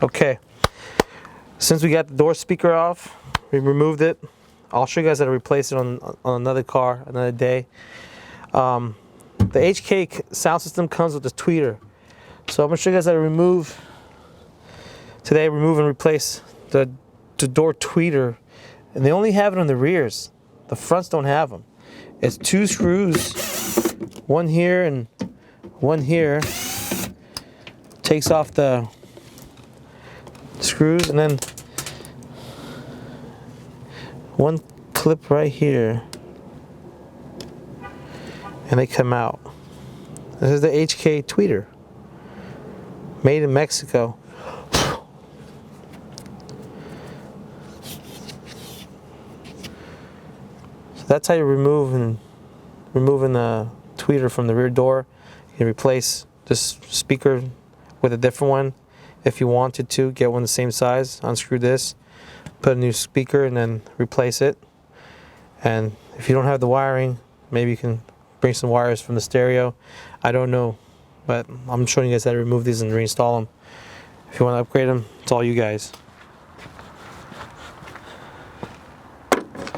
Okay, since we got the door speaker off, we removed it. I'll show you guys how to replace it on another car, another day. The HK sound system comes with this tweeter. So I'm going to show you guys how to remove and replace the door tweeter. And they only have it on the rears. The fronts don't have them. It's 2 screws, one here and one here. Takes off the screws, and then one clip right here, and they come out. This is the HK tweeter, made in Mexico. So that's how you removing the tweeter from the rear door. You can replace this speaker with a different one if you wanted to. Get one the same size, unscrew this, put a new speaker, and then replace it. And if you don't have the wiring, maybe you can bring some wires from the stereo. I don't know, but I'm showing you guys how to remove these and reinstall them. If you want to upgrade them, it's all you guys.